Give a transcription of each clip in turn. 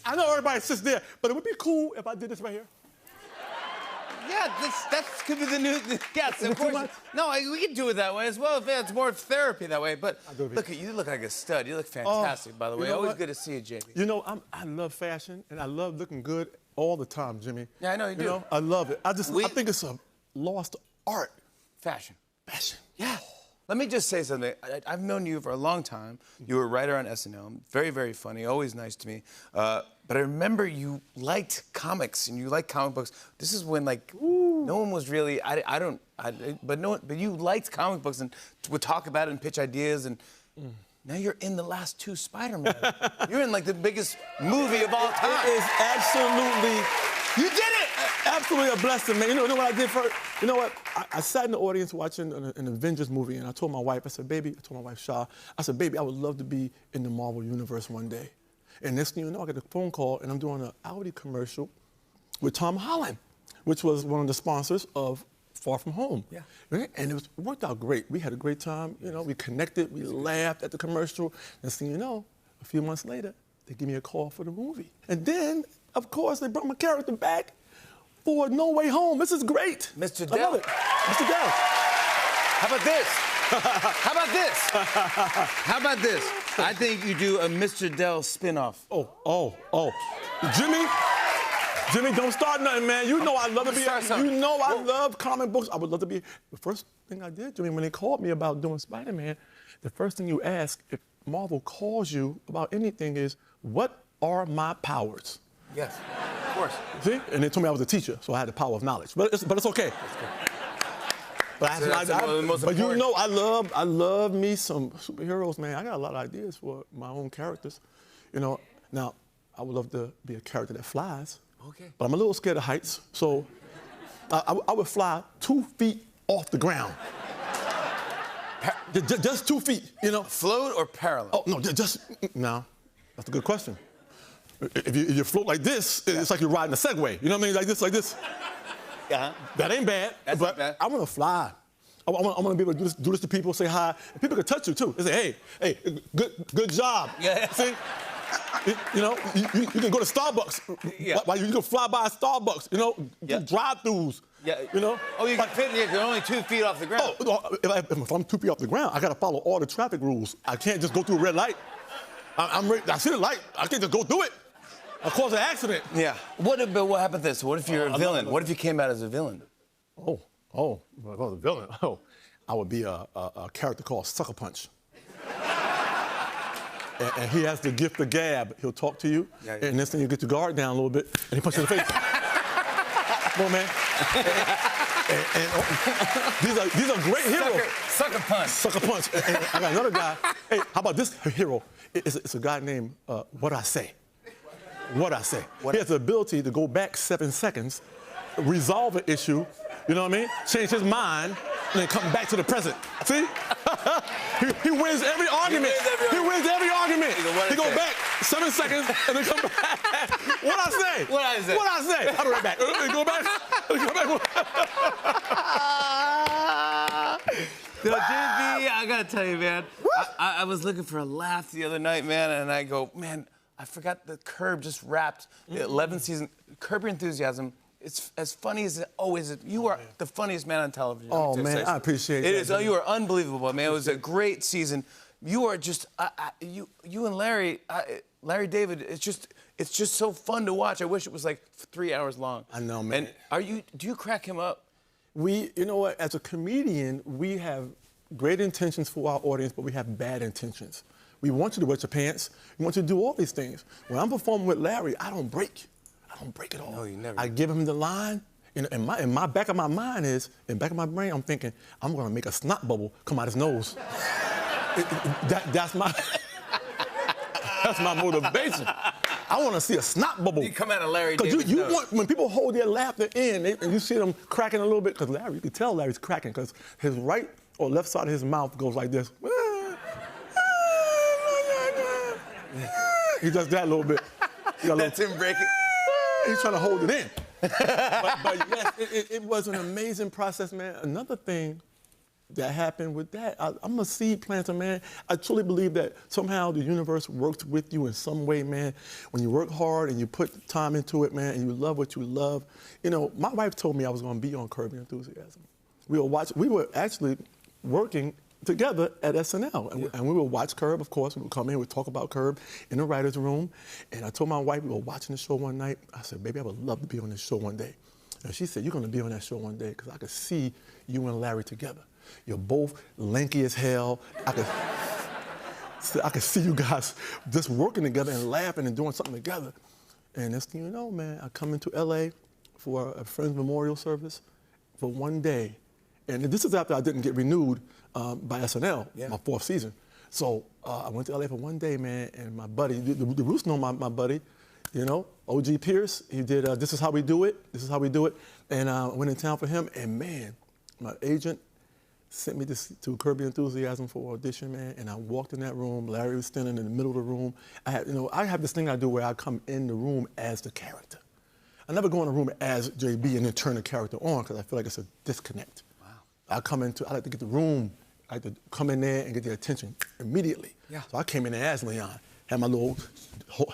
I know everybody sits there, but it would be cool if I did this right here. Yeah, that could be the new. Yes, of course. No, we can do it that way as well. It's more therapy that way. But look, you look like a stud. You look fantastic, by the way. Always good to see you, JB. You know, I love fashion and I love looking good all the time, Jimmy. Yeah, I know you do. You know, I love it. I think it's a lost art. Fashion. Yeah. Let me just say something. I've known you for a long time. You were a writer on SNL. Very, very funny. Always nice to me. But I remember you liked comics and you liked comic books. This is when no one was really. But you liked comic books and would talk about it and pitch ideas and. Now you're in the last 2 Spider-Man. You're in the biggest movie of all time. It is absolutely. You did it! Absolutely a blessing, man. You know what I did first? You know what? I sat in the audience watching an Avengers movie, and I told my wife, I said, baby, I told my wife, Shah, I said, baby, I would love to be in the Marvel Universe one day. And next thing you know, I get a phone call, and I'm doing an Audi commercial with Tom Holland, which was one of the sponsors of Far From Home. Yeah. Right? And it worked out great. We had a great time. You know, we connected, we laughed at the commercial. Next thing you know, a few months later, they give me a call for the movie. And then, of course, they brought my character back for No Way Home. This is great. Mr. I love Dell. it. Mr. Dell. How about this? How about this? How about this? I think you do a Mr. Dell spin-off. Oh. Jimmy, don't start nothing, man. You know I love to be. You know I love comic books. I would love to be. The first thing I did, Jimmy, when they called me about doing Spider-Man, the first thing you ask if Marvel calls you about anything is, what are my powers? Yes, of course. See? And they told me I was a teacher, so I had the power of knowledge. But it's okay. But you know, I love me some superheroes, man. I got a lot of ideas for my own characters. You know, now I would love to be a character that flies. Okay. But I'm a little scared of heights, so I would fly 2 feet off the ground. Just 2 feet, you know. Float or parallel? Oh, no, no. That's a good question. If you float like this, it's like you're riding a Segway. You know what I mean? Like this. Yeah. That ain't bad. That's not bad. I want to fly. I want to be able to do this to people, say hi. And people can touch you, too. They say, hey, good job. Yeah. See? You know, you can go to Starbucks. Yeah. You can fly by Starbucks, you know, drive-thrus. Yeah. You know? Oh, you can fit, you're only 2 feet off the ground. Oh, if I'm 2 feet off the ground, I got to follow all the traffic rules. I can't just go through a red light. I see the light. I can't just go through it. I'll cause an accident. Yeah. What happened to this? What if you're a villain? What if you came out as a villain? Well, the villain. I would be a character called Sucker Punch. And he has the gift of gab. He'll talk to you, and next thing you get your guard down a little bit, and he punches you in the face. Come on, man. These are great heroes. Sucker Punch. Sucker Punch. And I got another guy. Hey, how about this hero? It's a guy named What I Say. What I Say. He has the ability to go back 7 seconds, resolve an issue, you know what I mean? Change his mind, and then come back to the present. See? He wins every argument. He wins every argument. He goes back 7 seconds and then come back. What I say? What I say? What I say? I'll be right back. Go back. Go back. So, JB, I gotta tell you, man, I was looking for a laugh the other night, man, and I go, man, I forgot the Curb just wrapped the 11th season. Curb Your Enthusiasm. It's as funny as it always is. You are the funniest man on television. Oh, man, I appreciate it. It is. You are unbelievable, man. It was a great season. You are just, you and Larry David, it's just so fun to watch. I wish it was like 3 hours long. I know, man. And do you crack him up? You know what, as a comedian, we have great intentions for our audience, but we have bad intentions. We want you to wet your pants. We want you to do all these things. When I'm performing with Larry, I don't break. I don't break at all. No, you never. I give him the line. In my back of my mind in back of my brain, I'm thinking, I'm gonna make a snot bubble come out his nose. That's my motivation. I want to see a snot bubble. You come out of Larry David's Because you nose. want, when people hold their laughter in, and you see them cracking a little bit, because Larry, you can tell Larry's cracking, because his right or left side of his mouth goes like this. He does that a little bit. That's him breaking. He's trying to hold it in. but yes, it was an amazing process, man. Another thing that happened with that. I'm a seed planter, man. I truly believe that somehow the universe works with you in some way, man. When you work hard and you put time into it, man, and you love what you love. You know, my wife told me I was going to be on Curb Your Enthusiasm. We were actually working together at SNL, and we would watch Curb, of course. We would come in, we'd talk about Curb in the writer's room, and I told my wife, we were watching the show one night, I said, baby, I would love to be on this show one day. And she said, you're gonna be on that show one day, because I could see you and Larry together. You're both lanky as hell. I could see you guys just working together and laughing and doing something together. And next thing you know, man, I come into LA for a friend's memorial service for one day. And this is after I didn't get renewed by SNL, my 4th season. So I went to LA for one day, man, and my buddy, the Roots know my buddy, you know, OG Pierce, he did This Is How We Do It, This Is How We Do It, and I went in town for him, and man, my agent sent me to Curb Your Enthusiasm for audition, man, and I walked in that room, Larry was standing in the middle of the room. I have this thing I do where I come in the room as the character. I never go in the room as JB and then turn the character on, because I feel like it's a disconnect. I like to get the room, I like to come in there and get their attention immediately. Yeah. So I came in there as Leon, had my little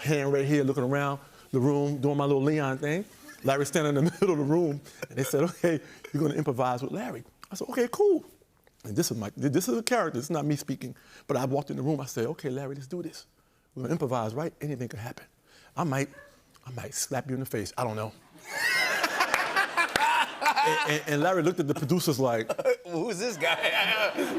hand right here looking around the room, doing my little Leon thing. Larry standing in the middle of the room, and they said, okay, you're gonna improvise with Larry. I said, okay, cool. And this is a character, this is not me speaking. But I walked in the room, I said, okay, Larry, let's do this. We're gonna improvise, right? Anything could happen. I might slap you in the face, I don't know. And Larry looked at the producers like, who's this guy?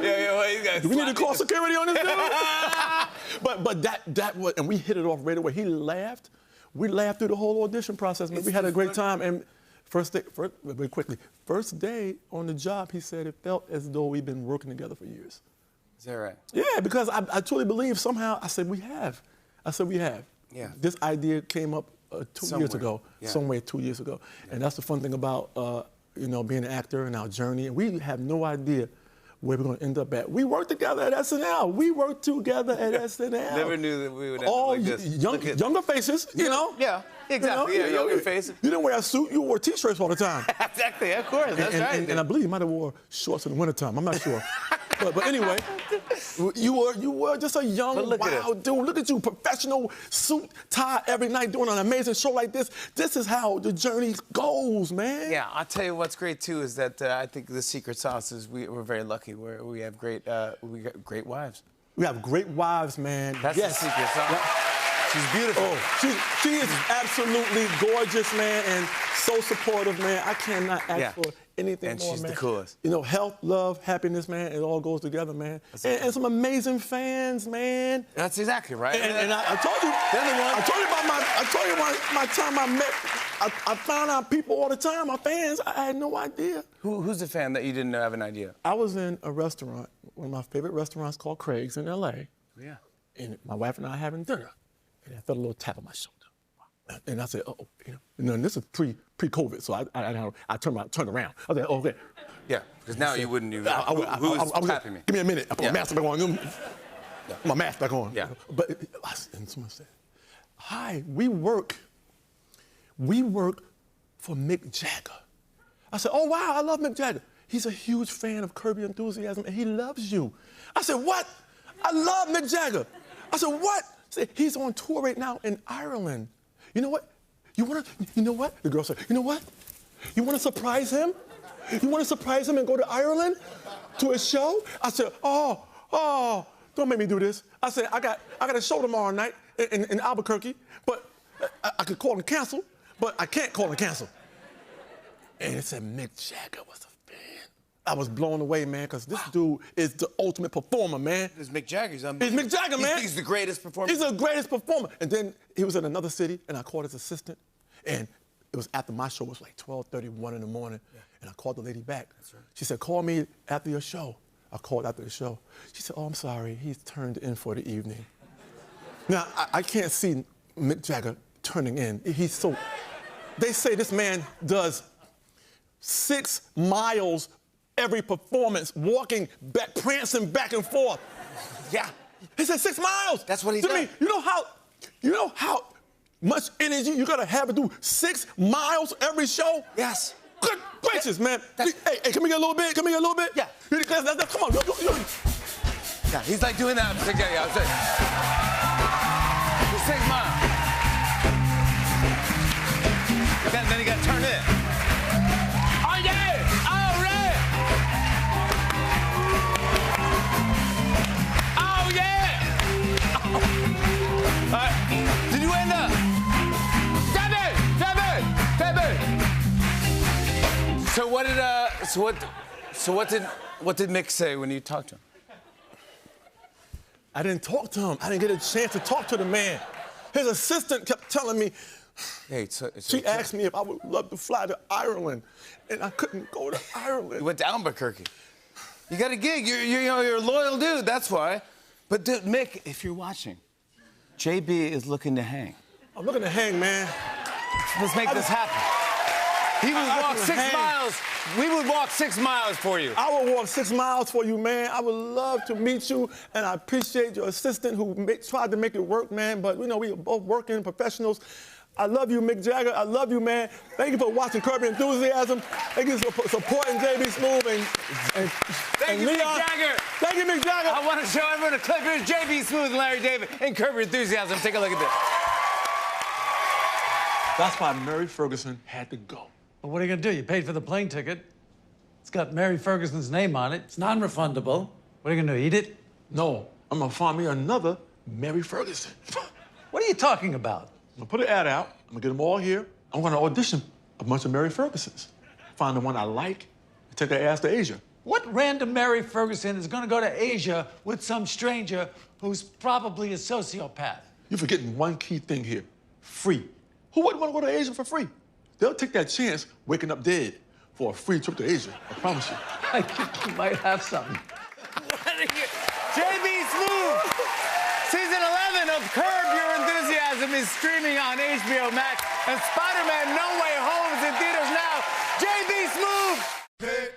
Yeah, do we need to call security on this dude? but that was, and we hit it off right away. He laughed. We laughed through the whole audition process, man. We had a great time. And very quickly, first day on the job, he said it felt as though we've been working together for years. Is that right? Yeah, because I truly believe somehow, I said we have. Yeah. This idea came up 2 years ago, somewhere 2 years ago. Yeah. And that's the fun thing about you know, being an actor and our journey. And we have no idea where we're going to end up at. We worked together at SNL. We worked together at SNL. Never knew that we would end all up like this. Younger faces, you know? Yeah, exactly. You know? Younger faces. You didn't wear a suit. You wore T-shirts all the time. Exactly, of course. That's right. And I believe you might have wore shorts in the wintertime. I'm not sure. But anyway, you were just a young, wild dude. Look at you, professional suit, tie every night, doing an amazing show like this. This is how the journey goes, man. Yeah, I'll tell you what's great too is that I think the secret sauce is we're very lucky. We have great great wives. We have great wives, man. That's the secret sauce. Yeah. She's beautiful. Oh, she is absolutely gorgeous, man, and so supportive, man. I cannot ask for anything more, man. And she's the coolest. You know, health, love, happiness, man, it all goes together, man. And some amazing fans, man. That's exactly right. And I told you, I told you my time I met, I found out people all the time, my fans, I had no idea. Who's the fan that you didn't have an idea? I was in a restaurant, one of my favorite restaurants called Craig's in L.A. Yeah. And my wife and I having dinner. And I felt a little tap on my shoulder. And I said, oh, you know, and this is pre-COVID, so I turned around. I was like, oh, okay. Yeah, because now you wouldn't even. Who's tapping me? Give me a minute. I put my mask back on. My mask back on. Yeah. But and someone said, hi, we work for Mick Jagger. I said, oh, wow, I love Mick Jagger. He's a huge fan of Curb Your Enthusiasm, and he loves you. I said, what? I love Mick Jagger. I said, what? He's on tour right now in Ireland. You know what? You know what? The girl said, you know what? You want to surprise him? You want to surprise him and go to Ireland to a show? I said, oh, don't make me do this. I said, I got a show tomorrow night in Albuquerque, but I could call and cancel, but I can't call and cancel. And it said Mick Jagger was a fan. I was blown away, man, because this dude is the ultimate performer, man. It's Mick Jagger. He's Mick Jagger, man. He's the greatest performer. He's the greatest performer. And then he was in another city, and I called his assistant, and it was after my show. It was like 12:30, 1 in the morning, and I called the lady back. That's right. She said, call me after your show. I called after the show. She said, oh, I'm sorry. He's turned in for the evening. Now, I can't see Mick Jagger turning in. He's so... They say this man does 6 miles every performance, walking back, prancing back and forth. Yeah. He said 6 miles. That's what he does. Me, you know how much energy you gotta have to do 6 miles every show? Yes. Good gracious. righteous, man. Hey, can we get a little bit? Can we get a little bit? Yeah. Come on. Yeah, he's like doing that. I'm saying, yeah, I'm saying. Just 6 miles. Then you got to turn it. Oh, yeah! Oh, yeah! Oh, yeah! All right. Did you end up? So what did Mick say when you talked to him? I didn't talk to him. I didn't get a chance to talk to the man. His assistant kept telling me, she asked me if I would love to fly to Ireland, and I couldn't go to Ireland. You went to Albuquerque. You got a gig. You're a loyal dude, that's why. But dude, Mick, if you're watching, JB is looking to hang. I'm looking to hang, man. Let's make this happen. He would walk 6 miles. We would walk 6 miles for you. I would walk 6 miles for you, man. I would love to meet you, and I appreciate your assistant who tried to make it work, man. But, you know, we are both working professionals. I love you, Mick Jagger. I love you, man. Thank you for watching Curb Your Enthusiasm. Thank you for supporting JB Smoove and Thank you, Leon. Mick Jagger. Thank you, Mick Jagger. I want to show everyone a clip. Here's JB Smoove and Larry David in Curb Your Enthusiasm. Take a look at this. That's why Mary Ferguson had to go. Well, what are you going to do? You paid for the plane ticket. It's got Mary Ferguson's name on it. It's non-refundable. What are you going to do, eat it? No, I'm going to find me another Mary Ferguson. What are you talking about? I'm going to put an ad out. I'm going to get them all here. I'm going to audition a bunch of Mary Fergusons. Find the one I like and take her ass to Asia. What random Mary Ferguson is going to go to Asia with some stranger who's probably a sociopath? You're forgetting one key thing here. Free. Who wouldn't want to go to Asia for free? They'll take that chance waking up dead for a free trip to Asia. I promise you. I think you might have something. JB Smoove! Season 11 of Curb Your Enthusiasm is streaming on HBO Max, and Spider-Man No Way Home is in theaters now. JB Smoove!